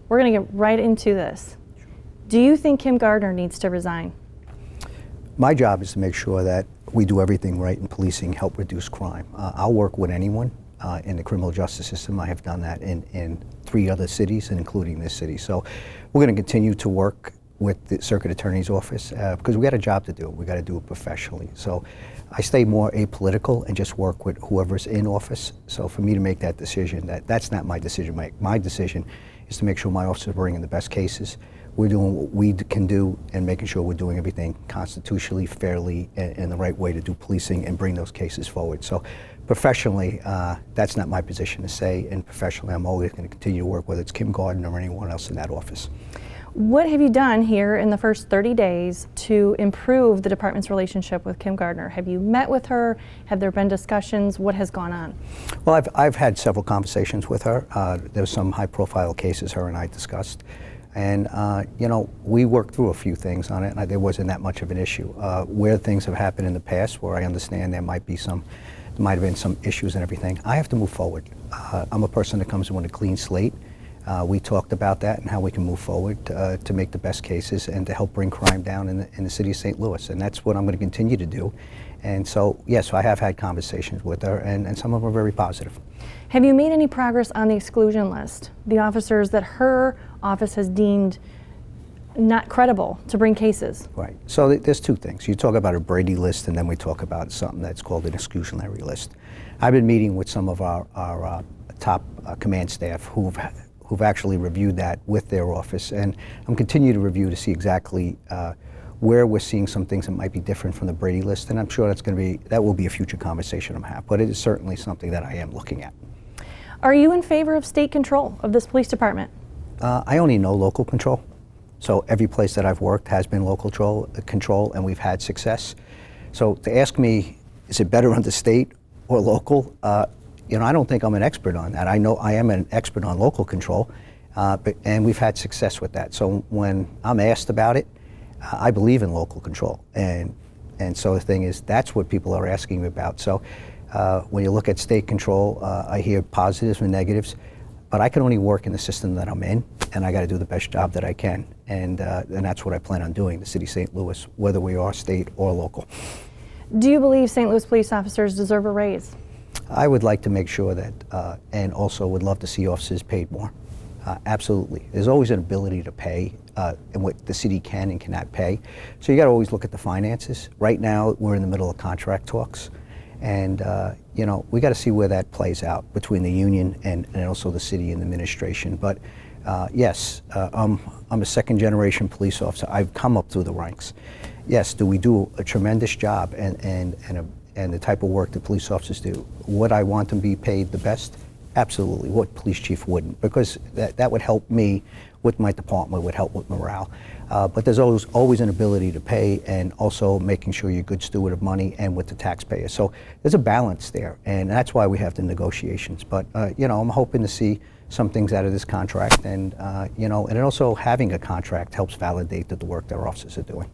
We're going to get right into this. Do you think Kim Gardner needs to resign? My job is to make sure that we do everything right in policing, help reduce crime. I'll work with anyone in the criminal justice system. I have done that in 3 other cities, including this city. So we're going to continue to work with the Circuit Attorney's Office because we got a job to do. We got to do it professionally. So I stay more apolitical and just work with whoever's in office. So for me to make that decision, that's not my decision. My decision is to make sure my officers are bringing the best cases. We're doing what we can do and making sure we're doing everything constitutionally, fairly, and the right way to do policing and bring those cases forward. So professionally, that's not my position to say, and professionally I'm always going to continue to work, whether it's Kim Gardner or anyone else in that office. What have you done here in the first 30 days to improve the department's relationship with Kim Gardner? Have you met with her? Have there been discussions? What has gone on? Well, I've had several conversations with her. There's some high-profile cases her and I discussed. And, you know, we worked through a few things on it, and there wasn't that much of an issue. Where things have happened in the past, where I understand there might have been some issues and everything, I have to move forward. I'm a person that comes in with a clean slate. We talked about that and how we can move forward to make the best cases and to help bring crime down in the city of St. Louis. And that's what I'm going to continue to do. And so, yes, I have had conversations with her, and some of them are very positive. Have you made any progress on the exclusion list? The officers that her office has deemed not credible to bring cases? Right. So there's 2 things. You talk about a Brady list, and then we talk about something that's called an exclusionary list. I've been meeting with some of our top command staff who've actually reviewed that with their office, and I'm continuing to review to see exactly where we're seeing some things that might be different from the Brady list, and I'm sure that will be a future conversation I'm having, but it is certainly something that I am looking at. Are you in favor of state control of this police department? I only know local control, so every place that I've worked has been local control, and we've had success. So to ask me, is it better under state or local? You know, I don't think I'm an expert on that. I know I am an expert on local control, and we've had success with that. So when I'm asked about it, I believe in local control, and so the thing is, that's what people are asking me about. So when you look at state control, I hear positives and negatives, but I can only work in the system that I'm in, and I got to do the best job that I can, and that's what I plan on doing, the city of St. Louis, whether we are state or local. Do you believe St. Louis police officers deserve a raise? I would like to make sure that, and also would love to see officers paid more. Absolutely. There's always an ability to pay and what the city can and cannot pay. So you got to always look at the finances. Right now, we're in the middle of contract talks. And, you know, we got to see where that plays out between the union and also the city and the administration. But yes, I'm a second-generation police officer. I've come up through the ranks. Yes, do we do a tremendous job and the type of work that police officers do? Would I want them to be paid the best? Absolutely. What police chief wouldn't? Because that would help me with my department, would help with morale. But there's always an ability to pay, and also making sure you're a good steward of money and with the taxpayer. So there's a balance there, and that's why we have the negotiations. But you know, I'm hoping to see some things out of this contract, and you know, and also having a contract helps validate the work that our officers are doing.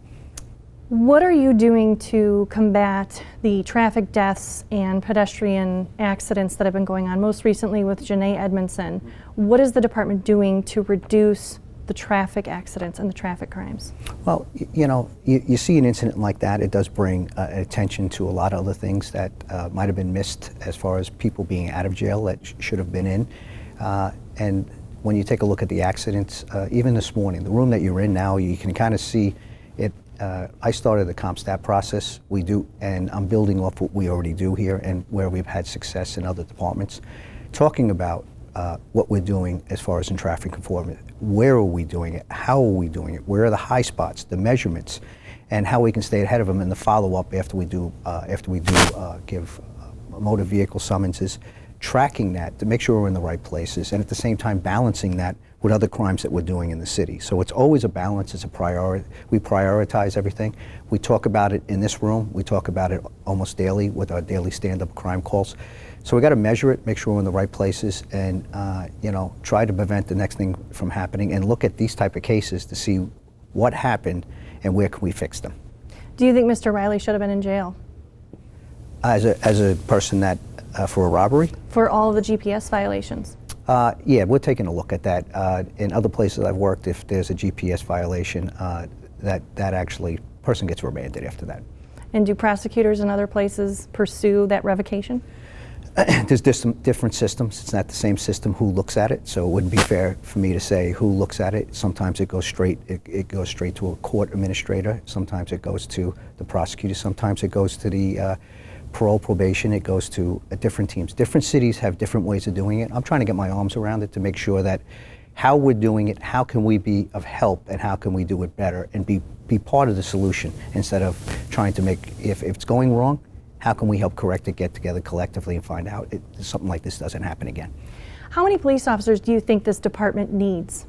What are you doing to combat the traffic deaths and pedestrian accidents that have been going on, most recently with Janae Edmondson? What is the department doing to reduce the traffic accidents and the traffic crimes? Well, you know, you see an incident like that, it does bring attention to a lot of other things that might have been missed as far as people being out of jail that should have been in. And when you take a look at the accidents, even this morning, the room that you're in now, you can kind of see it. I started the CompStat process. We do, and I'm building off what we already do here and where we've had success in other departments. Talking about what we're doing as far as in traffic enforcement. Where are we doing it? How are we doing it? Where are the high spots, the measurements, and how we can stay ahead of them in the follow-up after we do give motor vehicle summonses, tracking that to make sure we're in the right places, and at the same time balancing that with other crimes that we're doing in the city. So it's always a balance, it's a priority. We prioritize everything. We talk about it in this room. We talk about it almost daily with our daily stand-up crime calls. So we got to measure it, make sure we're in the right places, and you know, try to prevent the next thing from happening, and look at these type of cases to see what happened and where can we fix them. Do you think Mr. Riley should have been in jail? As a person that, for a robbery? For all of the GPS violations. Yeah, we're taking a look at that. In other places I've worked, if there's a GPS violation, that actually person gets remanded after that. And do prosecutors in other places pursue that revocation? There's different systems. It's not the same system who looks at it, so it wouldn't be fair for me to say who looks at it. Sometimes it goes straight. It goes straight to a court administrator. Sometimes it goes to the prosecutor. Sometimes it goes to the parole probation. It goes to different teams. Different cities have different ways of doing it. I'm trying to get my arms around it to make sure that how we're doing it, how can we be of help, and how can we do it better and be part of the solution instead of trying to make, if it's going wrong, how can we help correct it, get together collectively and find out something like this doesn't happen again. How many police officers do you think this department needs?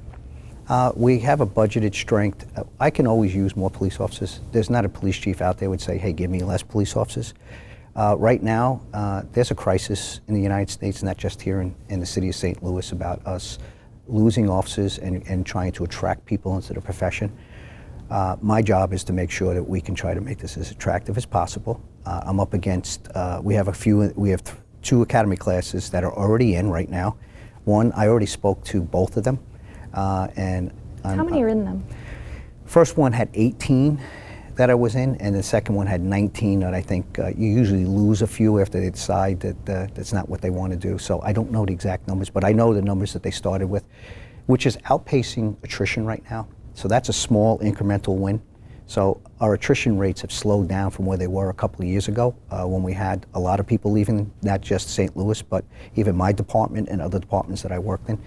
We have a budgeted strength. I can always use more police officers. There's not a police chief out there who would say, hey, give me less police officers. Right now, there's a crisis in the United States, not just here in the city of St. Louis, about us losing officers and trying to attract people into the profession. My job is to make sure that we can try to make this as attractive as possible. I'm up against, we have two academy classes that are already in right now. One, I already spoke to both of them. How many are in them? First one had 18 that I was in, and the second one had 19 that I think you usually lose a few after they decide that that's not what they want to do. So I don't know the exact numbers, but I know the numbers that they started with, which is outpacing attrition right now. So that's a small incremental win. So our attrition rates have slowed down from where they were a couple of years ago when we had a lot of people leaving, not just St. Louis, but even my department and other departments that I worked in.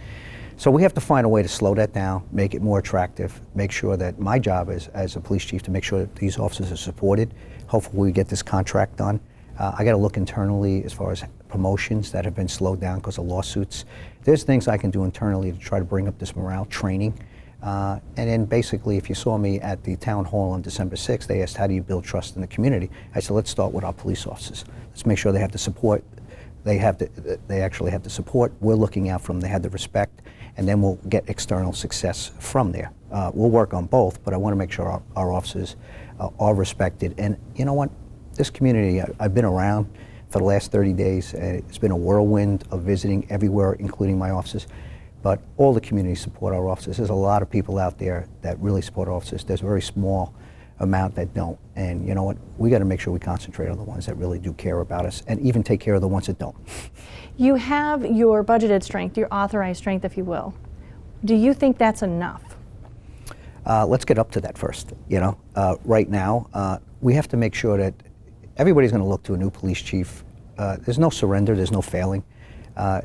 So we have to find a way to slow that down, make it more attractive, make sure that my job is, as a police chief, to make sure that these officers are supported. Hopefully we get this contract done. I got to look internally as far as promotions that have been slowed down because of lawsuits. There's things I can do internally to try to bring up this morale, training. And then basically, if you saw me at the town hall on December 6th, they asked, how do you build trust in the community? I said, let's start with our police officers. Let's make sure they have the support. They actually have the support. We're looking out for them. They have the respect. And then we'll get external success from there. We'll work on both, but I want to make sure our officers are respected. And you know what? This community, I've been around for the last 30 days. It's been a whirlwind of visiting everywhere, including my officers. But all the communities support our officers. There's a lot of people out there that really support officers. There's a very small amount that don't. And you know what? We got to make sure we concentrate on the ones that really do care about us and even take care of the ones that don't. You have your budgeted strength, your authorized strength, if you will. Do you think that's enough? Let's get up to that first. You know, right now, we have to make sure that everybody's going to look to a new police chief. There's no surrender. There's no failing.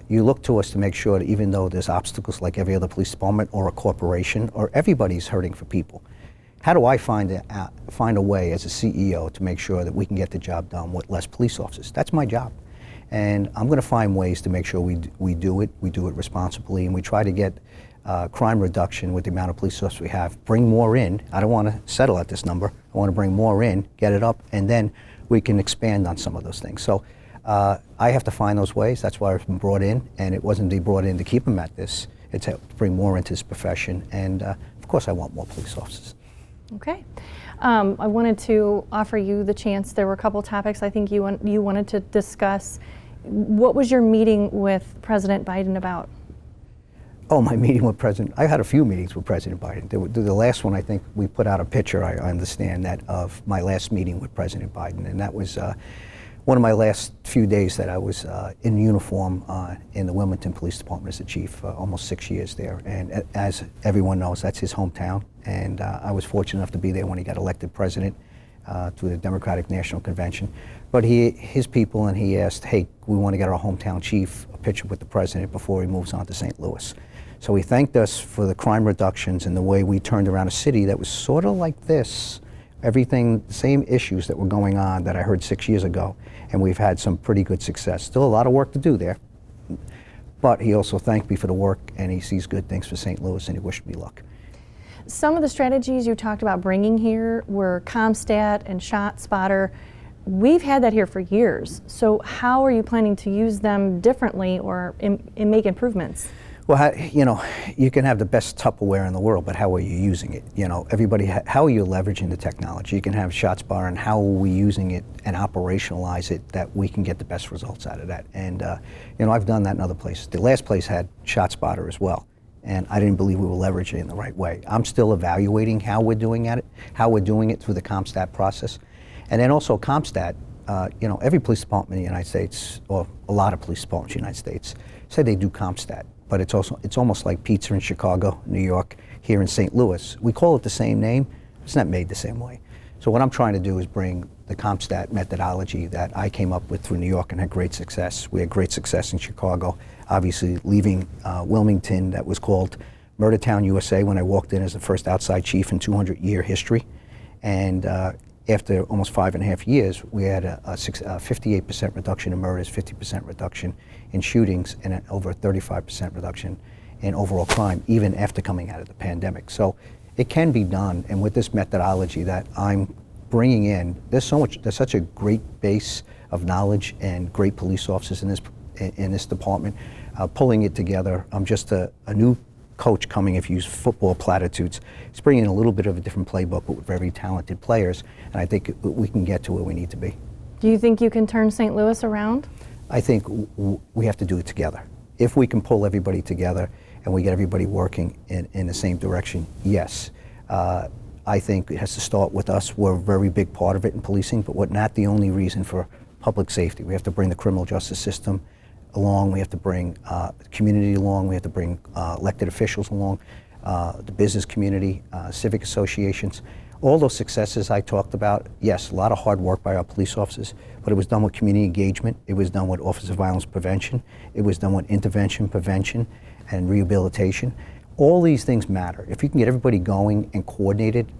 You look to us to make sure that even though there's obstacles like every other police department or a corporation or everybody's hurting for people, how do I find a way as a CEO to make sure that we can get the job done with less police officers? That's my job. And I'm going to find ways to make sure we do it responsibly, and we try to get crime reduction with the amount of police officers we have. Bring more in. I don't want to settle at this number. I want to bring more in, get it up, and then we can expand on some of those things. So I have to find those ways. That's why I've been brought in, and it wasn't to be brought in to keep them at this. It's to bring more into this profession, and of course I want more police officers. Okay. I wanted to offer you the chance. There were a couple topics I think you wanted to discuss. What was your meeting with President Biden about? Oh, my meeting with President, I had a few meetings with President Biden. The last one, I think we put out a picture, I understand, that of my last meeting with President Biden, and that was one of my last few days that I was in uniform in the Wilmington Police Department as the chief, almost 6 years there. And as everyone knows, that's his hometown, and I was fortunate enough to be there when he got elected president to the Democratic National Convention. But his people, and he asked, hey, we want to get our hometown chief a picture with the president before he moves on to St. Louis. So he thanked us for the crime reductions and the way we turned around a city that was sort of like this. Everything, same issues that were going on that I heard 6 years ago, and we've had some pretty good success. Still a lot of work to do there, but he also thanked me for the work, and he sees good things for St. Louis, and he wished me luck. Some of the strategies you talked about bringing here were CompStat and ShotSpotter. We've had that here for years, so how are you planning to use them differently or make improvements? Well, you know, you can have the best Tupperware in the world, but how are you using it? You know, everybody, how are you leveraging the technology? You can have ShotSpotter, and how are we using it and operationalize it that we can get the best results out of that? And, you know, I've done that in other places. The last place had ShotSpotter as well, and I didn't believe we were leveraging it in the right way. I'm still evaluating how we're doing it through the CompStat process. And then also CompStat, you know, every police department in the United States, or a lot of police departments in the United States, say they do CompStat. But it's almost like pizza in Chicago, New York, here in St. Louis. We call it the same name, it's not made the same way. So what I'm trying to do is bring the CompStat methodology that I came up with through New York and had great success. We had great success in Chicago, obviously leaving Wilmington, that was called Murder Town, USA, when I walked in as the first outside chief in 200-year history. And after almost 5.5 years, we had a 58% reduction in murders, 50% reduction in shootings, and over a 35% reduction in overall crime, even after coming out of the pandemic. So it can be done, and with this methodology that I'm bringing in, there's such a great base of knowledge and great police officers in this department, pulling it together. I'm just a new coach coming, if you use football platitudes. It's bringing in a little bit of a different playbook, but with very talented players, and I think we can get to where we need to be. Do you think you can turn St. Louis around? I think we have to do it together. If we can pull everybody together and we get everybody working in the same direction, yes. I think it has to start with us. We're a very big part of it in policing, but we're not the only reason for public safety. We have to bring the criminal justice system along, we have to bring the community along, we have to bring elected officials along, the business community, civic associations. All those successes I talked about, yes, a lot of hard work by our police officers, but it was done with community engagement, it was done with officer violence prevention, it was done with intervention, prevention, and rehabilitation. All these things matter. If you can get everybody going and coordinated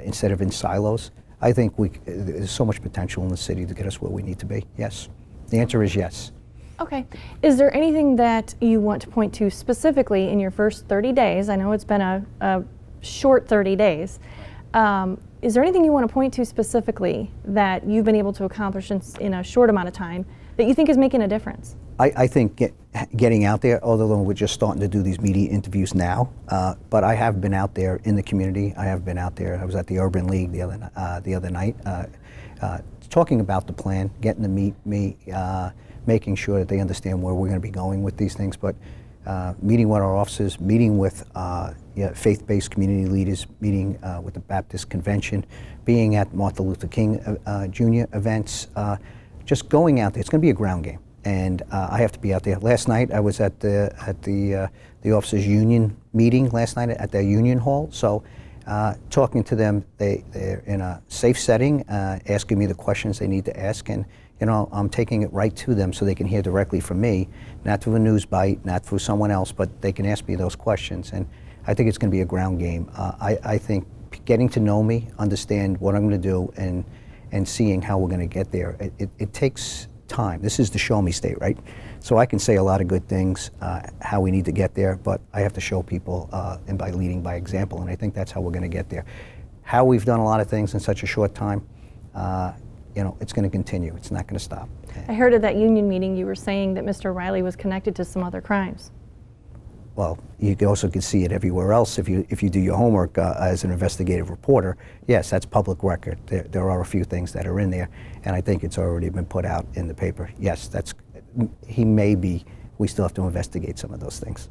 instead of in silos, I think there's so much potential in the city to get us where we need to be. Yes. The answer is yes. Okay. Is there anything that you want to point to specifically in your first 30 days? I know it's been a short 30 days. Is there anything you want to point to specifically that you've been able to accomplish in a short amount of time that you think is making a difference? I think getting out there, although we're just starting to do these media interviews now, but I have been out there in the community. I have been out there. I was at the Urban League the other night, talking about the plan, getting to meet me, making sure that they understand where we're going to be going with these things, but meeting with our officers, meeting with faith-based community leaders, meeting with the Baptist Convention, being at Martin Luther King Jr. events, just going out there. It's going to be a ground game, and I have to be out there. Last night I was at the officers' union meeting last night at their union hall. So talking to them, they're in a safe setting, asking me the questions they need to ask, and you know, I'm taking it right to them so they can hear directly from me, not through a news bite, not through someone else, but they can ask me those questions. And I think it's going to be a ground game. I think getting to know me, understand what I'm going to do, and seeing how we're going to get there, it takes time. This is the show me state, right? So I can say a lot of good things, how we need to get there, but I have to show people, and by leading by example, and I think that's how we're going to get there. How we've done a lot of things in such a short time, you know, it's going to continue. It's not going to stop. I heard at that union meeting you were saying that Mr. Riley was connected to some other crimes. Well, you also can see it everywhere else if you do your homework as an investigative reporter. Yes, that's public record. There are a few things that are in there, and I think it's already been put out in the paper. Yes, he may be. We still have to investigate some of those things.